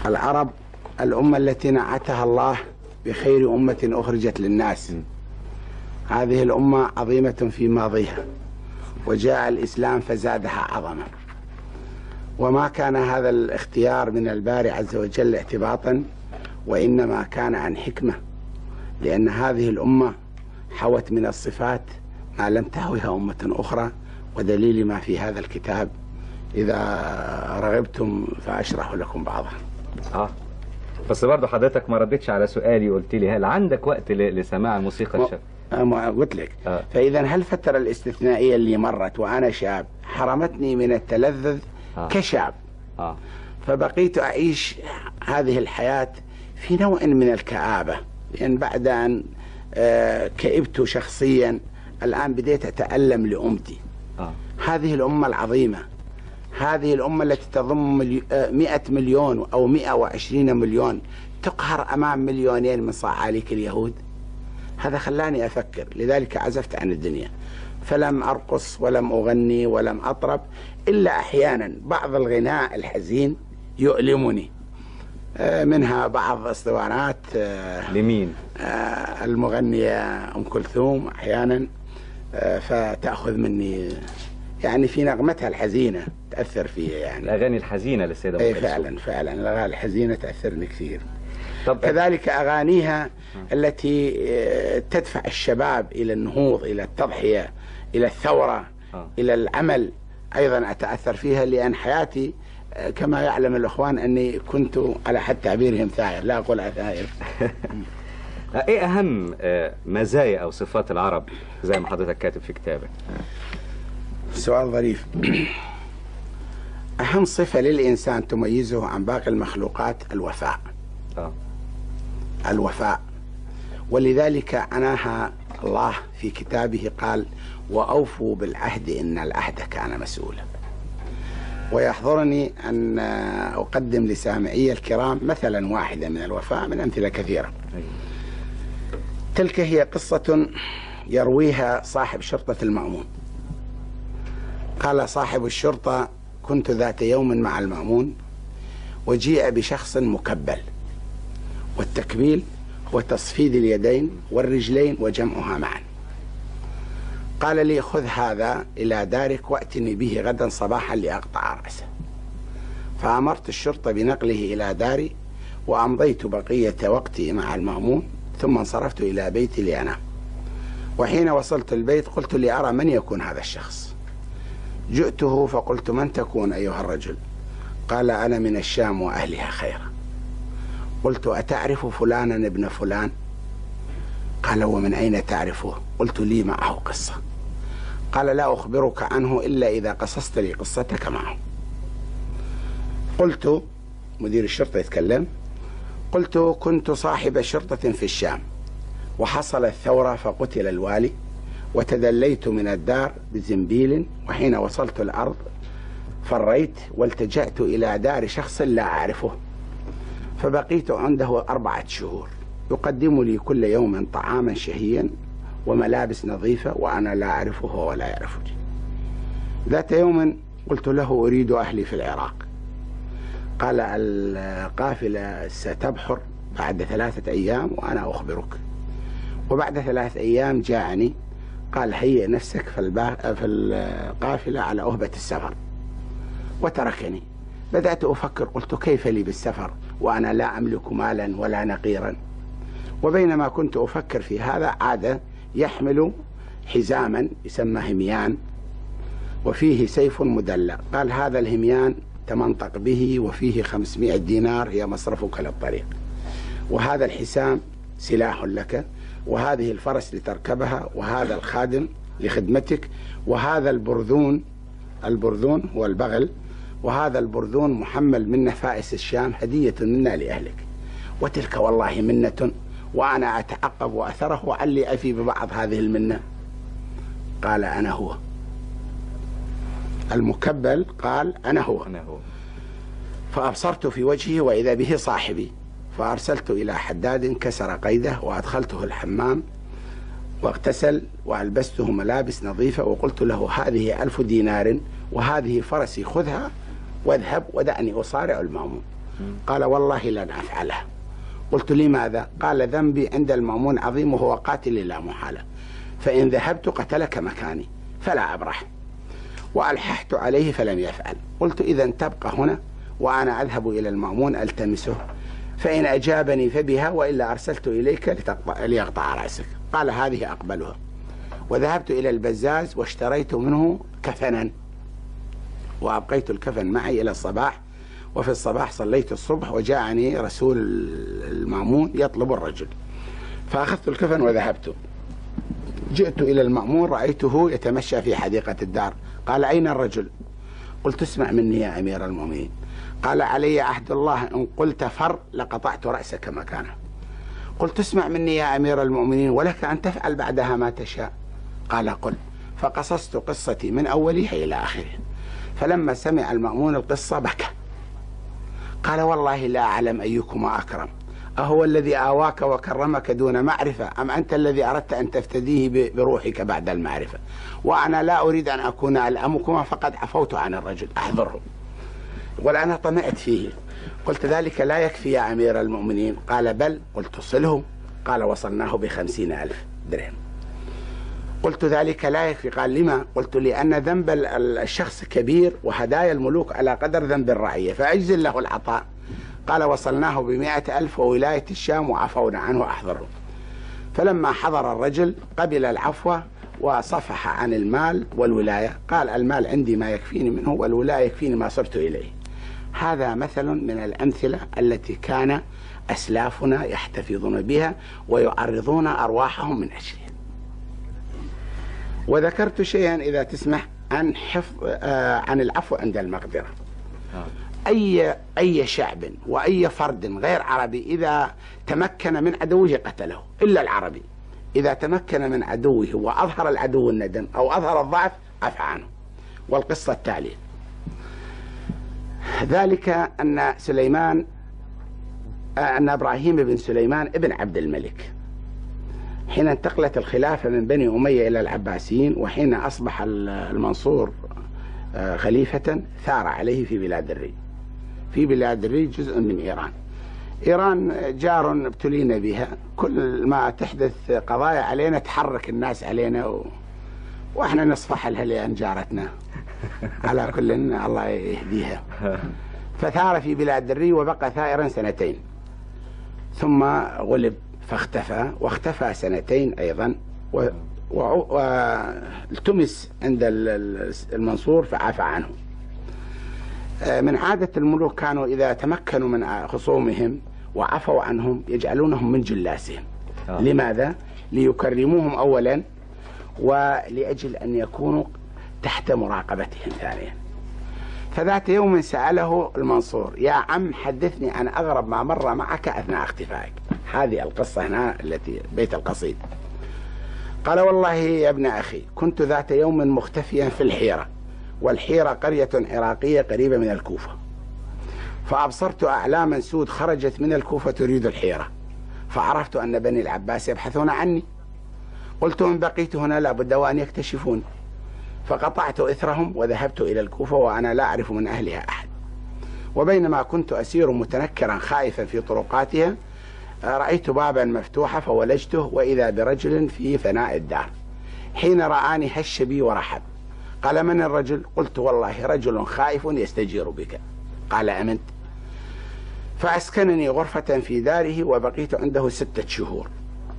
العرب الأمة التي نعتها الله بخير أمة أخرجت للناس. هذه الأمة عظيمة في ماضيها، وجاء الإسلام فزادها عظمة، وما كان هذا الاختيار من الباري عز وجل اعتباطا، وإنما كان عن حكمة، لأن هذه الأمة حوت من الصفات ما لم تحوها أمة أخرى، ودليل ما في هذا الكتاب إذا رغبتم فأشرح لكم بعضها. بس برضه حضرتك ما ردتش على سؤالي، قلت لي هل عندك وقت لسماع الموسيقى الشاب؟ ما قلت لك. فإذا هل الفترة الاستثنائية اللي مرت وأنا شاب حرمتني من التلذذ كشاب، فبقيت أعيش هذه الحياة في نوع من الكآبة، لأن بعد أن كئبت شخصيا الآن بديت أتألم لأمتي. هذه الأمة العظيمة، هذه الأمة التي تضم 100 مليون أو 120 مليون تقهر أمام مليونين من صعاليك اليهود. هذا خلاني أفكر، لذلك عزفت عن الدنيا، فلم أرقص ولم أغني ولم أطرب، إلا أحيانا بعض الغناء الحزين يؤلمني، منها بعض اسطوانات لمين؟ المغنية أم كلثوم أحيانا، فتأخذ مني يعني في نغمتها الحزينة تأثر فيها، يعني الأغاني الحزينة للسيدة أم كلثوم. فعلا الأغاني الحزينة تأثرني كثير. كذلك أغانيها التي تدفع الشباب إلى النهوض، إلى التضحية، إلى الثورة، إلى العمل، أيضا أتأثر فيها، لأن حياتي كما يعلم الأخوان أني كنت على حد تعبيرهم ثائر، لا أقول ثائر. إيه أهم مزايا أو صفات العرب زي ما حضرتك كاتب في كتابك؟ سؤال ظريف. أهم صفة للإنسان تميزه عن باقي المخلوقات الوفاء. الوفاء، ولذلك عناها الله في كتابه، قال: وأوفوا بالعهد إن العهد كان مسؤولا. ويحضرني أن أقدم لسامعي الكرام مثلا واحدة من الوفاء من أمثلة كثيرة. تلك هي قصة يرويها صاحب شرطة المأمون. قال صاحب الشرطة: كنت ذات يوم مع المأمون، وجيء بشخص مكبل، والتكبيل هو تصفيد اليدين والرجلين وجمعها معا. قال لي: خذ هذا إلى دارك وأتني به غدا صباحا لأقطع رأسه. فأمرت الشرطة بنقله إلى داري، وأمضيت بقية وقتي مع المأمون، ثم انصرفت إلى بيتي لأنام. وحين وصلت البيت قلت لأرى من يكون هذا الشخص. جئته فقلت: من تكون أيها الرجل؟ قال: أنا من الشام وأهلها خيرا. قلت: أتعرف فلانا ابن فلان؟ قال: ومن أين تعرفه؟ قلت: لي معه قصة. قال: لا أخبرك عنه إلا إذا قصصت لي قصتك معه. قلت، مدير الشرطة يتكلم، قلت: كنت صاحب شرطة في الشام، وحصلت ثورة فقتل الوالي، وتدليت من الدار بزنبيل، وحين وصلت الأرض فريت والتجأت إلى دار شخص لا أعرفه، فبقيت عنده 4 شهور، يقدم لي كل يوم طعاما شهيا وملابس نظيفة، وأنا لا أعرفه ولا يعرفني. ذات يوم قلت له: أريد أهلي في العراق. قال: القافلة ستبحر بعد 3 أيام وأنا أخبرك. وبعد 3 أيام جاءني قال: هيئ نفسك في القافلة على أهبة السفر، وتركني. بدأت أفكر، قلت: كيف لي بالسفر وأنا لا أملك مالا ولا نقيرا؟ وبينما كنت أفكر في هذا عاد يحمل حزاما يسمى هميان، وفيه سيف مدلى. قال: هذا الهميان تمنطق به، وفيه 500 دينار هي مصرفك للطريق، وهذا الحسام سلاح لك، وهذه الفرس لتركبها، وهذا الخادم لخدمتك، وهذا البرذون هو البغل، وهذا البرذون محمل من نفائس الشام هدية منا لأهلك، وتلك والله منة، وأنا أتعقب أثره وعلي أفي ببعض هذه المنة. قال: أنا هو. المكبل قال: أنا هو. فأبصرت في وجهه وإذا به صاحبي، فأرسلت إلى حداد كسر قيده، وأدخلته الحمام واغتسل، وألبسته ملابس نظيفة، وقلت له: هذه 1000 دينار، وهذه فرسي، خذها واذهب ودعني أصارع المأمون. قال والله لن أفعلها. قلت لماذا؟ قال ذنبي عند المأمون عظيم وهو قاتل لا محالة، فإن ذهبت قتلك مكاني فلا أبرح، وألححت عليه فلم يفعل. قلت إذا تبقى هنا وأنا أذهب إلى المأمون ألتمسه، فإن أجابني فبها وإلا أرسلت إليك ليقطع رأسك. قال هذه أقبلها. وذهبت إلى البزاز واشتريت منه كفنا وأبقيت الكفن معي إلى الصباح، وفي الصباح صليت الصبح وجاءني رسول المأمون يطلب الرجل، فأخذت الكفن وذهبت. جئت إلى المأمون رأيته يتمشى في حديقة الدار. قال أين الرجل؟ قلت اسمع مني يا أمير المؤمنين. قال علي عهد الله إن قلت فر لقطعت رأسك مكانه. قلت اسمع مني يا أمير المؤمنين ولك أن تفعل بعدها ما تشاء. قال قل. فقصصت قصتي من أولها إلى آخره. فلما سمع المأمون القصة بكى. قال والله لا أعلم أيكما أكرم، أهو الذي آواك وكرمك دون معرفة أم أنت الذي أردت أن تفتديه بروحك بعد المعرفة؟ وأنا لا أريد أن أكون ألأمكما فقد عفوت عن الرجل أحضره، والآن طمعت فيه. قلت ذلك لا يكفي يا أمير المؤمنين. قال بل. قلت صله. قال وصلناه ب50,000 درهم. قلت ذلك لا يكفي. قال لما؟ قلت لأن ذنب الشخص كبير وهدايا الملوك على قدر ذنب الرعية فأجزل له العطاء. قال وصلناه ب100,000 وولاية الشام وعفونا عنه أحضره. فلما حضر الرجل قبل العفو وصفح عن المال والولاية. قال المال عندي ما يكفيني منه والولاية يكفيني ما صرت إليه. هذا مثل من الأمثلة التي كان أسلافنا يحتفظون بها ويعرضون أرواحهم من أجلها. وذكرت شيئا إذا تسمح عن العفو عند المقدرة. أي شعب وأي فرد غير عربي إذا تمكن من عدوه قتله، إلا العربي إذا تمكن من عدوه وأظهر العدو الندم أو أظهر الضعف عفى عنه. والقصة التالية: ذلك أن إبراهيم بن سليمان ابن عبد الملك حين انتقلت الخلافة من بني أمية إلى العباسيين، وحين أصبح المنصور خليفة، ثار عليه في بلاد الري. في بلاد الري جزء من إيران. إيران جار ابتلينا بها، كل ما تحدث قضايا علينا تحرك الناس علينا وإحنا نصفح لها لأن جارتنا. على كل الله يهديها. فثار في بلاد الري وبقى ثائرا 2 ثم غلب فاختفى، واختفى 2 أيضا، والتمس عند المنصور فعفى عنه. من عادة الملوك كانوا إذا تمكنوا من خصومهم وعفوا عنهم يجعلونهم من جلاسهم. لماذا؟ ليكرموهم أولا، ولأجل أن يكونوا تحت مراقبتهم ثانيا. فذات يوم سأله المنصور: يا عم حدثني عن أغرب ما مر معك أثناء اختفائك. هذه القصة هنا التي بيت القصيد. قال: والله يا ابن أخي كنت ذات يوم مختفيا في الحيرة، والحيرة قرية عراقية قريبة من الكوفة، فأبصرت أعلاما سود خرجت من الكوفة تريد الحيرة، فعرفت أن بني العباس يبحثون عني. قلت إن بقيت هنا لابد وأن يكتشفون، فقطعت إثرهم وذهبت إلى الكوفة وأنا لا أعرف من أهلها أحد. وبينما كنت أسير متنكرا خائفا في طرقاتها رأيت بابا مفتوحا فولجته، وإذا برجل في فناء الدار. حين رآني هش بي ورحب. قال: من الرجل؟ قلت: والله رجل خائف يستجير بك. قال: أمنت. فأسكنني غرفة في داره وبقيت عنده 6 شهور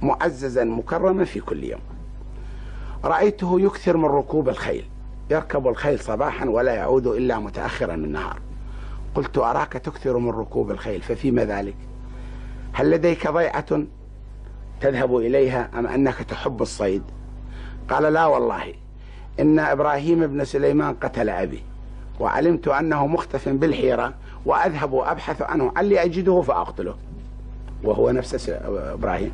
معززا مكرما في كل يوم. رأيته يكثر من ركوب الخيل، يركب الخيل صباحا ولا يعود إلا متأخرا من النهار. قلت: أراك تكثر من ركوب الخيل، ففيما ذلك؟ هل لديك ضيعة تذهب إليها أم أنك تحب الصيد؟ قال: لا والله، إن إبراهيم بن سليمان قتل أبي، وعلمت أنه مختف بالحيرة، وأذهب أبحث عنه علي أجده فأقتله. وهو نفس إبراهيم،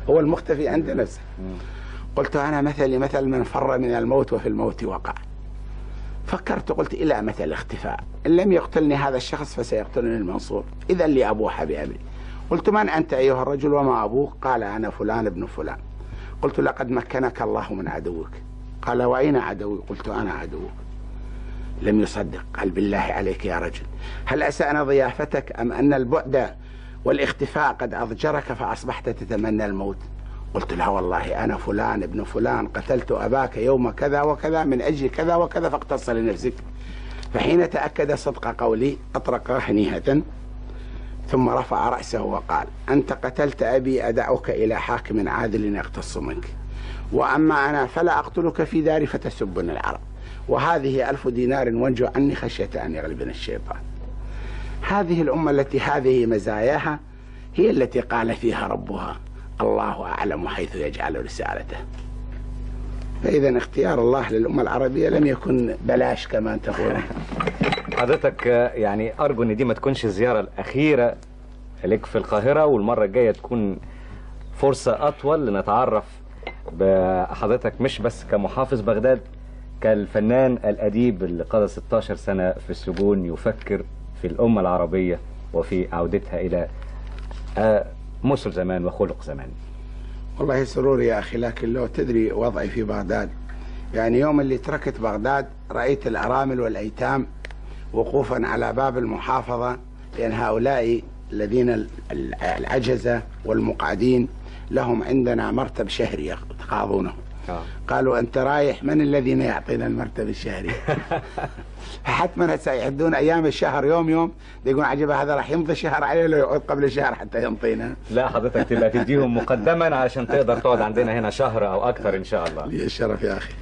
هو المختفي عند نفسه. قلت: أنا مثلي مثل من فر من الموت وفي الموت وقع. فكرت قلت: إلى متى الاختفاء؟ إن لم يقتلني هذا الشخص فسيقتلني المنصور، إذا لي أبوح بأمري. قلت: من أنت أيها الرجل وما أبوك؟ قال: أنا فلان ابن فلان. قلت: لقد مكنك الله من عدوك. قال: وأين عدوي؟ قلت: أنا عدوك. لم يصدق. قال بالله عليك يا رجل، هل أسأنا ضيافتك أم أن البعد والاختفاء قد أضجرك فأصبحت تتمنى الموت؟ قلت لا والله أنا فلان ابن فلان قتلت أباك يوم كذا وكذا من أجل كذا وكذا فاقتص لنفسك. فحين تأكد صدق قولي أطرق هنيهة ثم رفع رأسه وقال أنت قتلت أبي أدعوك إلى حاكم عادل يقتص منك، وأما أنا فلا أقتلك في داري فتسبني العرب، وهذه 1000 دينار وانجو عني خشية أن يغلبني الشيطان. هذه الأمة التي هذه مزاياها هي التي قال فيها ربها الله أعلم حيث يجعل رسالته. فإذا اختيار الله للأمة العربية لم يكن بلاش كما تقول. حضرتك يعني أرجو أن دي ما تكونش الزيارة الأخيرة لك في القاهرة، والمرة الجاية تكون فرصة أطول لنتعرف بحضرتك مش بس كمحافظ بغداد، كالفنان الأديب اللي قضى 16 سنة في السجون يفكر في الأمة العربية وفي عودتها إلى مثل زمان وخلق زمان. والله سرور يا أخي، لكن لو تدري وضعي في بغداد، يعني يوم اللي تركت بغداد رأيت الأرامل والأيتام وقوفا على باب المحافظة، لأن هؤلاء الذين العجزة والمقعدين لهم عندنا مرتب شهري يتقاضونه. قالوا أنت رايح من الذين يعطينا المرتب الشهري؟ فحتما سيعدون أيام الشهر يوم يوم، يقولون عجيبة هذا راح يمضي شهر عليه لو يعود قبل الشهر حتى ينطينا. لا حضرتك تبقى تديهم مقدما عشان تقدر تقعد عندنا هنا شهر أو أكثر إن شاء الله. لي الشرف يا أخي.